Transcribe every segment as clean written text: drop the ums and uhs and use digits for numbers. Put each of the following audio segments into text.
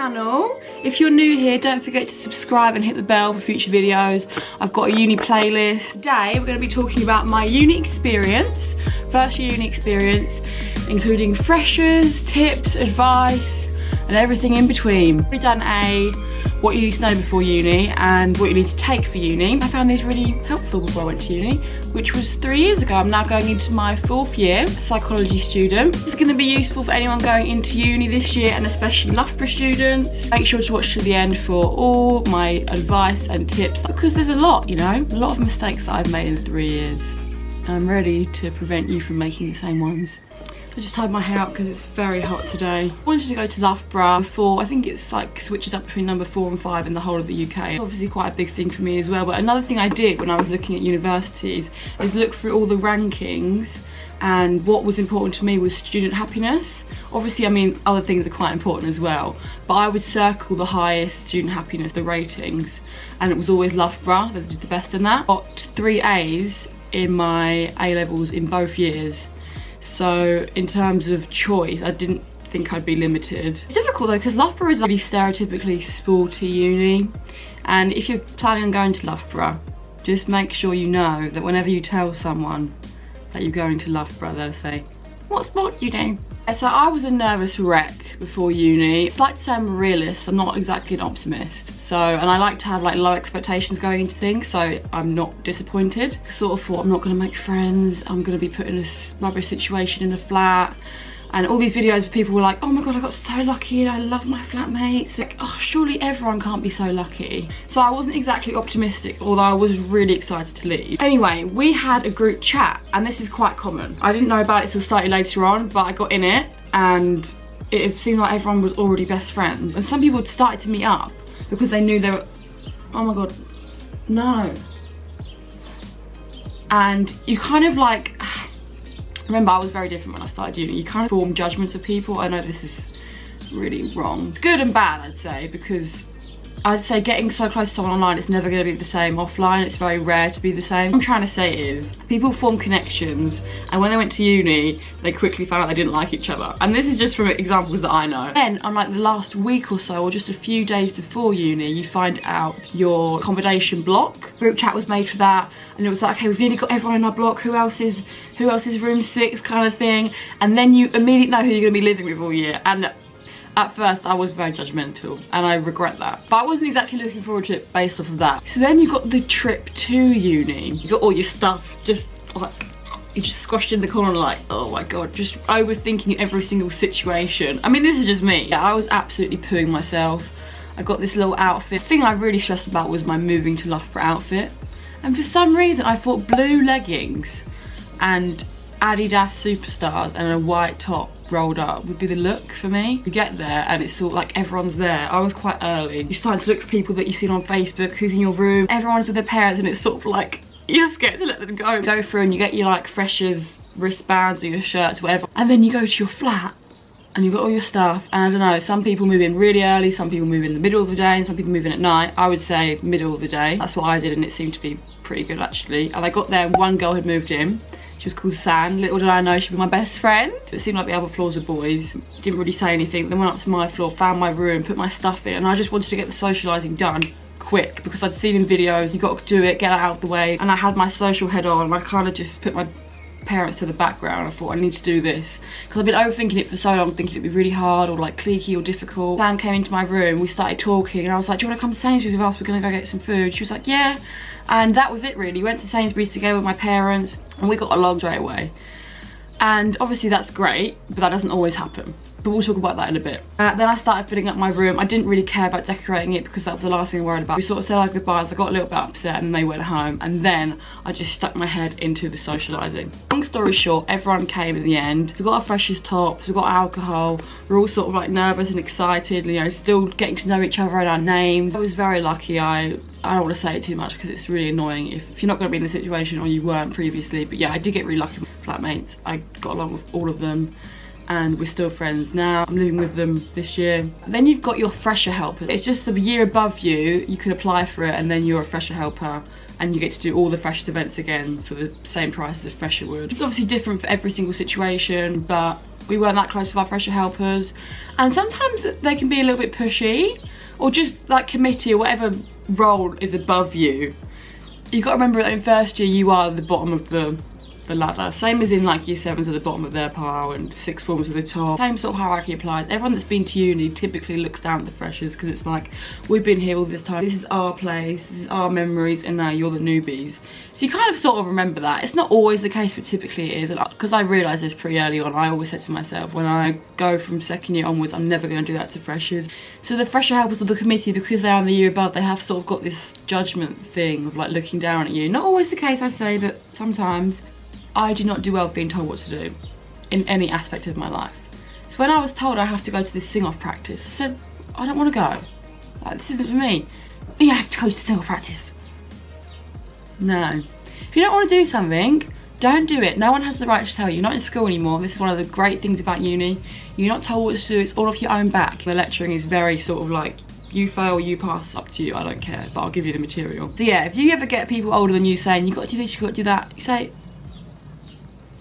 channel. If you're new here, don't forget to subscribe and hit the bell for future videos. I've got a uni playlist. Today we're going to be talking about my uni experience, first year uni experience, including freshers, tips, advice and everything in between. We've done what you need to know before uni and what you need to take for uni. I found these really helpful before I went to uni, which was 3 years ago. I'm now going into my 4th year, psychology student. This is going to be useful for anyone going into uni this year, and especially Loughborough students. Make sure to watch to the end for all my advice and tips, because there's a lot, you know, a lot of mistakes that I've made in 3 years. I'm ready to prevent you from making the same ones. I just tied my hair up because it's very hot today. I wanted to go to Loughborough before, I think it's like switches up between number 4 and 5 in the whole of the UK. It's obviously quite a big thing for me as well, but another thing I did when I was looking at universities is look through all the rankings, and what was important to me was student happiness. Obviously, I mean, other things are quite important as well, but I would circle the highest student happiness, the ratings, and it was always Loughborough that did the best in that. Got 3 A's in my A-levels in both years. So in terms of choice, I didn't think I'd be limited. It's difficult though, because Loughborough is a really stereotypically sporty uni, and if you're planning on going to Loughborough, just make sure you know that whenever you tell someone that you're going to Loughborough, they'll say, "What sport do you do?" So I was a nervous wreck before uni. I'd like to say I'm a realist, I'm not exactly an optimist. So, and I like to have like low expectations going into things, so I'm not disappointed. Sort of thought I'm not gonna make friends, I'm gonna be put in a rubbish situation in a flat. And all these videos where people were like, "Oh my god, I got so lucky and I love my flatmates." Like, oh, surely everyone can't be so lucky. So I wasn't exactly optimistic, although I was really excited to leave. Anyway, we had a group chat, and this is quite common. I didn't know about it till slightly later on, but I got in it and it seemed like everyone was already best friends. And some people had started to meet up because they knew they were, oh my god, no. And you kind of like, remember I was very different when I started uni. You kind of form judgments of people. I know this is really wrong. It's good and bad, I'd say, because I'd say getting so close to someone online, it's never going to be the same offline. It's very rare to be the same. What I'm trying to say is, people form connections, and when they went to uni, they quickly found out they didn't like each other. And this is just from examples that I know. Then, on like the last week or so, or just a few days before uni, you find out your accommodation block. Group chat was made for that, and it was like, okay, we've nearly got everyone in our block. Who else is room 6 kind of thing. And then you immediately know who you're going to be living with all year. And at first I was very judgmental, and I regret that, but I wasn't exactly looking forward to it based off of that. So then you got the trip to uni, you got all your stuff just like, you just squashed in the corner like, oh my god, just overthinking every single situation. I mean, this is just me. Yeah, I was absolutely pooing myself. I got this little outfit. The thing I really stressed about was my moving to Loughborough outfit, and for some reason I thought blue leggings and Adidas Superstars and a white top rolled up would be the look for me. You get there and it's sort of like everyone's there. I was quite early. You're starting to look for people that you've seen on Facebook, who's in your room. Everyone's with their parents, and it's sort of like, you're scared to let them go. Go through and you get your like freshers wristbands or your shirts, whatever. And then you go to your flat and you've got all your stuff. And I don't know, some people move in really early, some people move in the middle of the day, and some people move in at night. I would say middle of the day. That's what I did, and it seemed to be pretty good actually. And I got there and one girl had moved in. She was called San. Little did I know she'd be my best friend. It seemed like the other floors were boys. Didn't really say anything. Then went up to my floor, found my room, put my stuff in, and I just wanted to get the socialising done quick, because I'd seen in videos, you got to do it, get it out of the way. And I had my social head on, and I kind of just put my parents to the background. I thought, I need to do this, because I've been overthinking it for so long, thinking it'd be really hard or like cliquey or difficult. Sam came into my room, we started talking, and I was like, "Do you want to come to Sainsbury's with us? We're gonna go get some food." She was like, "Yeah." And that was it really. We went to Sainsbury's together with my parents, and we got along straight away. And obviously that's great, but that doesn't always happen. But we'll talk about that in a bit. Then I started filling up my room. I didn't really care about decorating it because that was the last thing I worried about. We sort of said our goodbyes, I got a little bit upset, and then they went home. And then I just stuck my head into the socialising. Long story short, everyone came in the end. We got our freshers tops, we got alcohol. We're all sort of like nervous and excited, you know, still getting to know each other and our names. I was very lucky. I don't want to say it too much because it's really annoying if you're not going to be in the situation or you weren't previously. But yeah, I did get really lucky with flatmates. I got along with all of them, and we're still friends now. I'm living with them this year. Then you've got your fresher helpers. It's just the year above you, you can apply for it, and then you're a fresher helper, and you get to do all the freshers events again for the same price as a fresher would. It's obviously different for every single situation, but we weren't that close with our fresher helpers, and sometimes they can be a little bit pushy, or just like committee or whatever role is above you. You've got to remember that in first year you are the bottom of the ladder. Same as in like year 7s at the bottom of their pile and sixth forms at the top. Same sort of hierarchy applies. Everyone that's been to uni typically looks down at the freshers because it's like, we've been here all this time, this is our place, this is our memories, and now you're the newbies. So you kind of sort of remember that. It's not always the case, but typically it is. Because I realised this pretty early on, I always said to myself, when I go from second year onwards, I'm never going to do that to freshers. So the fresher helpers of the committee, because they're in the year above, they have sort of got this judgment thing of like looking down at you. Not always the case, I say, but sometimes. I do not do well with being told what to do in any aspect of my life. So when I was told I have to go to this sing-off practice, I said, I don't want to go. Like, this isn't for me. You have to go to the sing-off practice. No. If you don't want to do something, don't do it. No one has the right to tell you. You're not in school anymore. This is one of the great things about uni. You're not told what to do. It's all off your own back. The lecturing is very sort of like, you fail, you pass, up to you. I don't care, but I'll give you the material. So yeah, if you ever get people older than you saying, you've got to do this, you've got to do that, you say,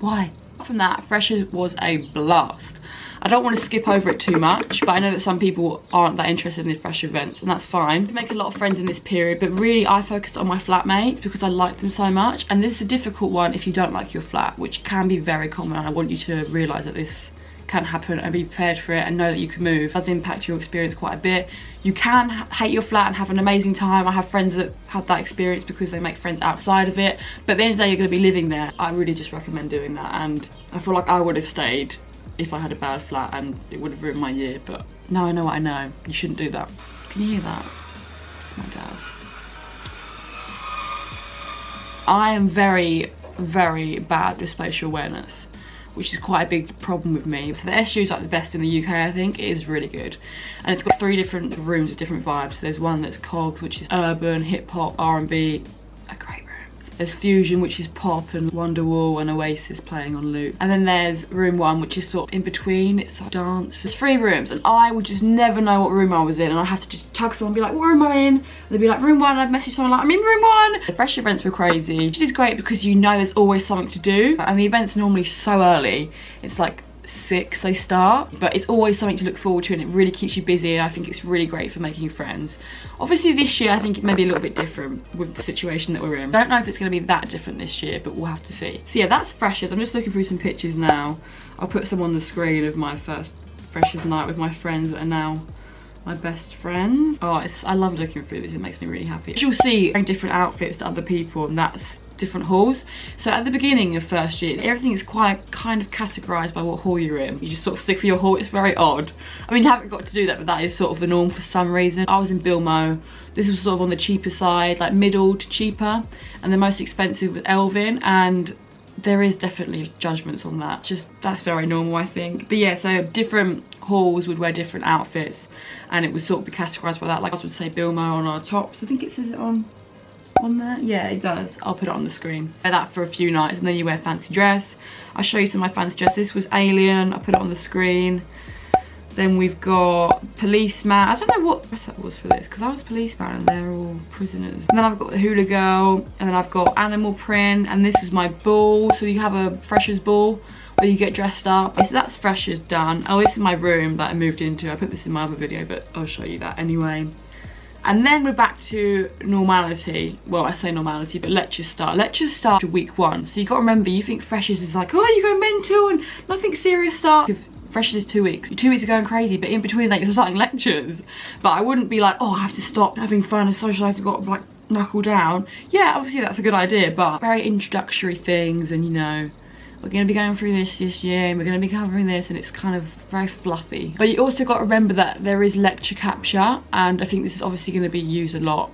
why? From that, freshers was a blast. I don't want to skip over it too much, but I know that some people aren't that interested in the fresher events, and that's fine. I make a lot of friends in this period, but really I focused on my flatmates because I like them so much. And this is a difficult one if you don't like your flat, which can be very common. I want you to realise that this can happen and be prepared for it and know that you can move. It does impact your experience quite a bit. You can hate your flat and have an amazing time. I have friends that have that experience because they make friends outside of it, but at the end of the day you're going to be living there. I really just recommend doing that, and I feel like I would have stayed if I had a bad flat and it would have ruined my year, but now I know what I know. You shouldn't do that. Can you hear that? It's my dad. I am very, very bad with spatial awareness, which is quite a big problem with me. So the SU is like the best in the UK, I think. It is really good. And it's got 3 different rooms with different vibes. So there's one that's Cogs, which is urban, hip hop, R&B, a great room. There's Fusion, which is pop, and Wonderwall and Oasis playing on loop. And then there's room 1, which is sort of in between. It's like dance. There's 3 rooms, and I would just never know what room I was in, and I have to just tug someone and be like, what room am I in? And they'd be like, room 1, and I'd message someone like, I'm in room 1. The fresh events were crazy, which is great because you know there's always something to do, and the events are normally so early. It's like 6 they start, but it's always something to look forward to, and it really keeps you busy, and I think it's really great for making friends. Obviously this year I think it may be a little bit different with the situation that we're in. I don't know if it's going to be that different this year, but we'll have to see. So yeah, that's freshers. I'm just looking through some pictures now. I'll put some on the screen of my first freshers night with my friends that are now my best friends. Oh, I love looking through this. It makes me really happy. As you'll see, wearing different outfits to other people, and that's different halls. So at the beginning of first year, everything is quite kind of categorized by what hall you're in. You just sort of stick for your hall. It's very odd. I mean, you haven't got to do that, but that is sort of the norm for some reason. I was in Bilmo. This was sort of on the cheaper side, like middle to cheaper, and the most expensive was Elvin, and there is definitely judgments on that. Just, that's very normal, I think. But yeah, so different halls would wear different outfits, and it would sort of be categorized by that. Like I would say Bilmo on our tops. I think it says it on there. Yeah, it does. I'll put it on the screen. Wear that for a few nights, and then you wear fancy dress. I'll show you some of my fancy dress. This was Alien. I'll put it on the screen. Then we've got policeman. I don't know what dress that was for this, because I was policeman and they're all prisoners. And then I've got the hula girl, and then I've got animal print, and this was my ball. So you have a freshers ball where you get dressed up. So that's freshers done. Oh, this is my room that I moved into. I put this in my other video, but I'll show you that anyway. And then we're back to normality. Well, I say normality, but lectures start. Lectures start week 1. So you got to remember, you think freshers is like, oh, you go mental and nothing serious starts. Freshers is 2 weeks. 2 weeks are going crazy, but in between that you're starting lectures. But I wouldn't be like, oh, I have to stop having fun and socialise, I've got to like knuckle down. Yeah, obviously that's a good idea, but very introductory things, and you know, we're going to be going through this year, and we're going to be covering this, and it's kind of very fluffy. But you also got to remember that there is lecture capture, and I think this is obviously going to be used a lot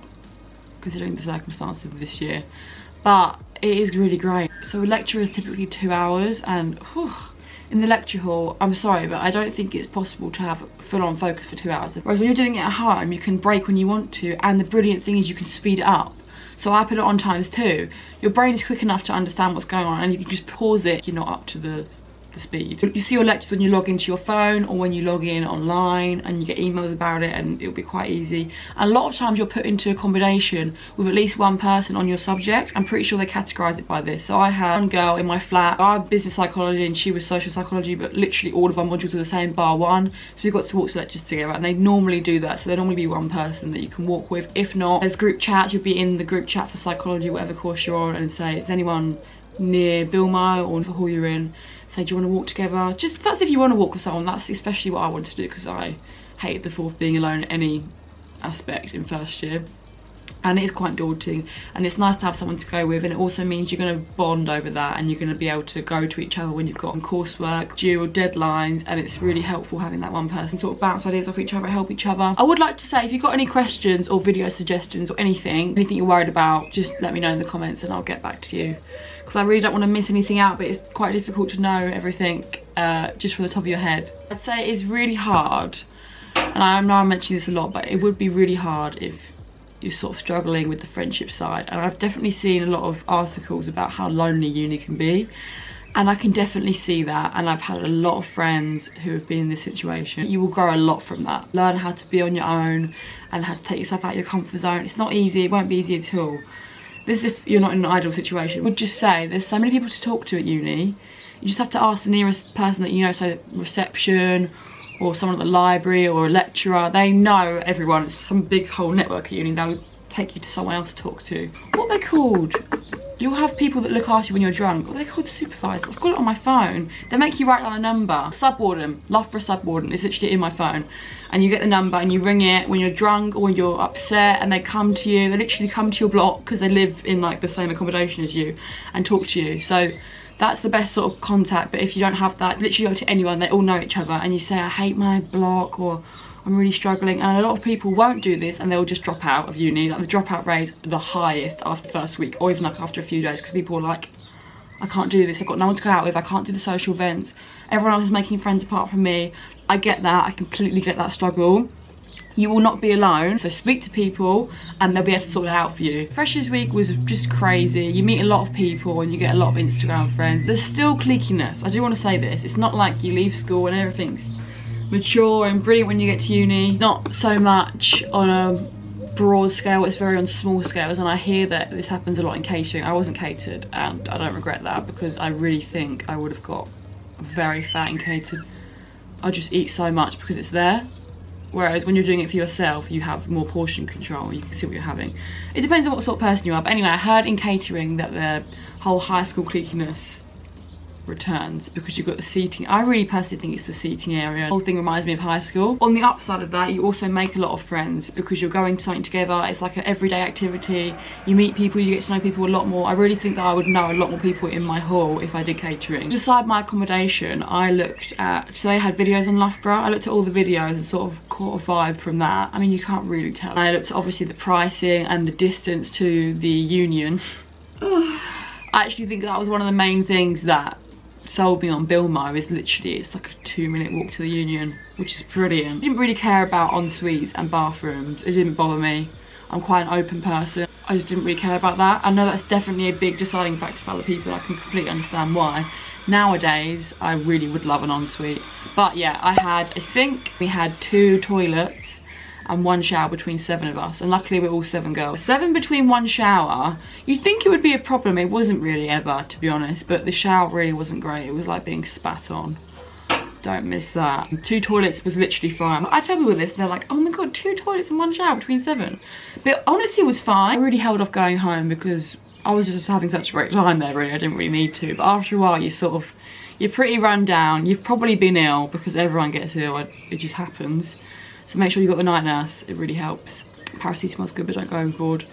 considering the circumstances of this year. But it is really great. So a lecture is typically 2 hours, and whew, in the lecture hall, I'm sorry, but I don't think it's possible to have full-on focus for 2 hours. Whereas when you're doing it at home, you can break when you want to, and the brilliant thing is you can speed it up. So I put it on ×2. Your brain is quick enough to understand what's going on, and you can just pause it if you're not up to the the speed. You see your lectures when you log into your phone or when you log in online, and you get emails about it, and it'll be quite easy. And a lot of times you're put into accommodation with at least one person on your subject. I'm pretty sure they categorise it by this. So I had one girl in my flat, I had business psychology and she was social psychology, but literally all of our modules are the same bar one. So we got to walk to lectures together, and they normally do that. So there'd normally be one person that you can walk with. If not, there's group chats. You'll be in the group chat for psychology, whatever course you're on, and say, is anyone near Bilmo or who you're in? Say, do you want to walk together? Just, that's if you want to walk with someone. That's especially what I wanted to do, because I hated the thought of being alone in any aspect in first year. And it is quite daunting, and it's nice to have someone to go with, and it also means you're going to bond over that, and you're going to be able to go to each other when you've got coursework due or deadlines, and it's really helpful having that one person sort of bounce ideas off each other, help each other. I would like to say, if you've got any questions or video suggestions or anything you're worried about, just let me know in the comments and I'll get back to you, because I really don't want to miss anything out, but it's quite difficult to know everything just from the top of your head. I'd say it is really hard, and I know I'm mentioning this a lot, but it would be really hard if you're sort of struggling with the friendship side. And I've definitely seen a lot of articles about how lonely uni can be, and I can definitely see that, and I've had a lot of friends who have been in this situation. You will grow a lot from that. Learn how to be on your own and how to take yourself out of your comfort zone. It's not easy, it won't be easy at all. This is if you're not in an ideal situation. I would just say there's so many people to talk to at uni. You just have to ask the nearest person that you know, so reception, or someone at the library, or a lecturer. They know everyone. It's some big whole network at uni. They'll take you to someone else to talk to. What are they called? You'll have people that look after you when you're drunk. What are they called? Supervisors. I've got it on my phone. They make you write down a number. Subwarden. Loughborough subwarden. It's literally in my phone. And you get the number and you ring it when you're drunk or when you're upset, and they come to you. They literally come to your block because they live in like the same accommodation as you and talk to you. So that's the best sort of contact. But if you don't have that, literally go to anyone. They all know each other, and you say, I hate my block, or I'm really struggling. And a lot of people won't do this, and they'll just drop out of uni. Like, the dropout rate is the highest after the first week, or even like after a few days, because people are like, I can't do this, I've got no one to go out with, I can't do the social events, everyone else is making friends apart from me. I get that, I completely get that struggle. You will not be alone, so speak to people and they'll be able to sort it out for you. Freshers week was just crazy. You meet a lot of people and you get a lot of Instagram friends. There's still cliquiness. I do want to say this. It's not like you leave school and everything's mature and brilliant when you get to uni. Not so much on a broad scale, it's very on small scales, and I hear that this happens a lot in catering. I wasn't catered, and I don't regret that, because I really think I would have got very fat in catered. I just eat so much because it's there. Whereas when you're doing it for yourself, you have more portion control, you can see what you're having. It depends on what sort of person you are, but anyway, I heard in catering that the whole high school cliquiness returns because you've got the seating. I really personally think it's the seating area. The whole thing reminds me of high school. On the upside of that, you also make a lot of friends because you're going to something together. It's like an everyday activity. You meet people, you get to know people a lot more. I really think that I would know a lot more people in my hall if I did catering. To decide my accommodation, I looked at, so they had videos on Loughborough. I looked at all the videos and sort of caught a vibe from that. I mean, you can't really tell. I looked at obviously the pricing and the distance to the union. I actually think that was one of the main things that sold me on Bilmo. Is literally, it's like a 2-minute walk to the union, which is brilliant. I didn't really care about en-suites and bathrooms. It didn't bother me. I'm quite an open person. I just didn't really care about that. I know that's definitely a big deciding factor for other people. I can completely understand why. Nowadays, I really would love an en-suite. But yeah, I had a sink, we had 2 toilets, and 1 shower between 7 of us, and luckily we're all 7 girls. 7 between 1 shower, you'd think it would be a problem. It wasn't really ever, to be honest, but the shower really wasn't great. It was like being spat on. Don't miss that. 2 toilets was literally fine. I tell people this, they're like, oh my god, 2 toilets and 1 shower between 7. But honestly, it was fine. I really held off going home because I was just having such a great time there, really. I didn't really need to, but after a while you're pretty run down. You've probably been ill because everyone gets ill, it just happens. So make sure you've got the night nurse, it really helps. Paracetamol's good, but don't go overboard.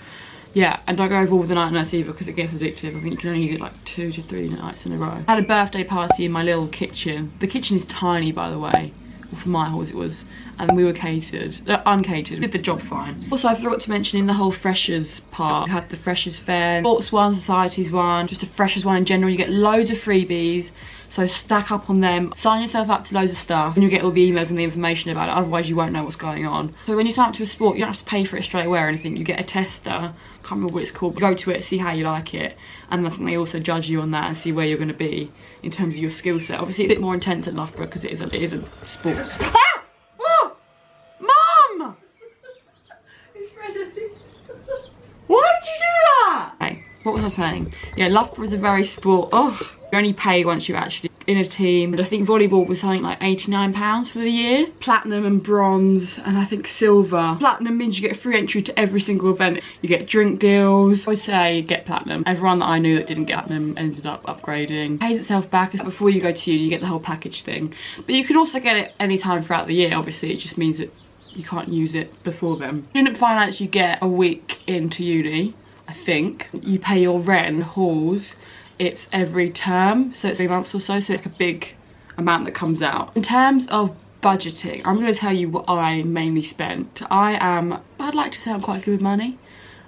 Yeah, and don't go overboard with the night nurse either because it gets addictive. I think you can only use it like 2 to 3 nights in a row. I had a birthday party in my little kitchen. The kitchen is tiny, by the way. Well, for my halls it was. And we were catered, uncatered. Did the job fine. Also, I forgot to mention in the whole freshers part, you have the freshers fair, sports one, societies one, just a freshers one in general. You get loads of freebies. So stack up on them, sign yourself up to loads of stuff, and you'll get all the emails and the information about it, otherwise you won't know what's going on. So when you sign up to a sport, you don't have to pay for it straight away or anything. You get a tester, can't remember what it's called, you go to it, see how you like it, and I think they also judge you on that and see where you're going to be in terms of your skill set. Obviously it's a bit more intense at Loughborough because it is a sports. Ah! Oh! Mum! Why did you do that? Okay, what was I saying? Yeah, Loughborough is a very sport. Oh, you only pay once you're actually in a team. And I think volleyball was something like £89 for the year. Platinum and bronze, and I think silver. Platinum means you get free entry to every single event. You get drink deals. I would say get platinum. Everyone that I knew that didn't get platinum ended up upgrading. It pays itself back. Before you go to uni, you get the whole package thing. But you can also get it any time throughout the year. Obviously, it just means that you can't use it before then. Student finance, you get a week into uni, I think. You pay your rent, halls, it's every term, so it's 3 months or so, so it's like a big amount that comes out. In terms of budgeting, I'm going to tell you what I mainly spent. I'd like to say I'm quite good with money,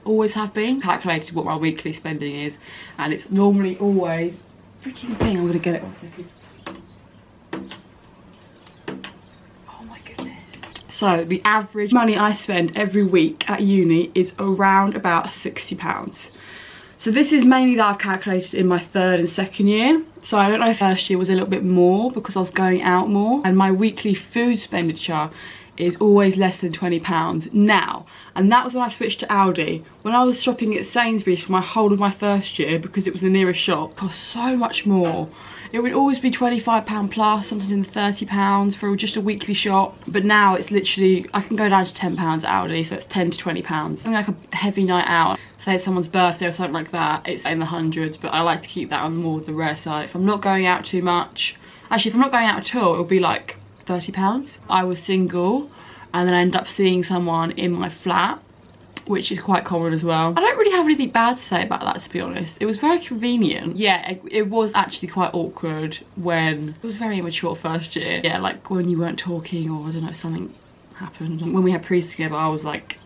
always have been. Calculated what my weekly spending is, and it's normally always, freaking thing, I'm going to get it 1 second. So the average money I spend every week at uni is around about £60. So this is mainly that I've calculated in my 3rd and 2nd year. So I don't know if first year was a little bit more because I was going out more, and my weekly food expenditure is always less than £20 now. And that was when I switched to Aldi. When I was shopping at Sainsbury's for my whole of my 1st year, because it was the nearest shop, it cost so much more. It would always be £25 plus, sometimes in the £30 for just a weekly shop. But now it's literally, I can go down to £10 at Aldi, so it's £10 to £20. Something like a heavy night out, say it's someone's birthday or something like that, it's in the hundreds, but I like to keep that on more of the rare side. If I'm not going out too much, actually if I'm not going out at all, it'll be like £30. I was single, and then I ended up seeing someone in my flat, which is quite common as well. I don't really have anything bad to say about that, to be honest. It was very convenient. Yeah, it was actually quite awkward when it was very immature 1st year. Yeah, like when you weren't talking, or I don't know, something happened. And when we had prees together, I was like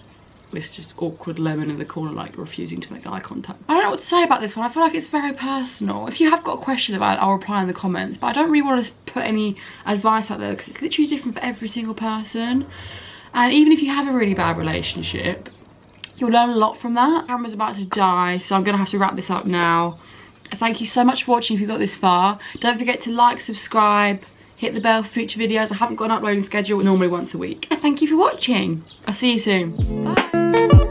this just awkward lemon in the corner, like refusing to make eye contact. I don't know what to say about this one. I feel like it's very personal. If you have got a question about it, I'll reply in the comments, but I don't really want to put any advice out there because it's literally different for every single person. And even if you have a really bad relationship, you'll learn a lot from that. Camera's about to die, so I'm gonna have to wrap this up now. Thank you so much for watching if you got this far. Don't forget to like, subscribe, hit the bell for future videos. I haven't got an uploading schedule, normally once a week. Thank you for watching. I'll see you soon. Bye.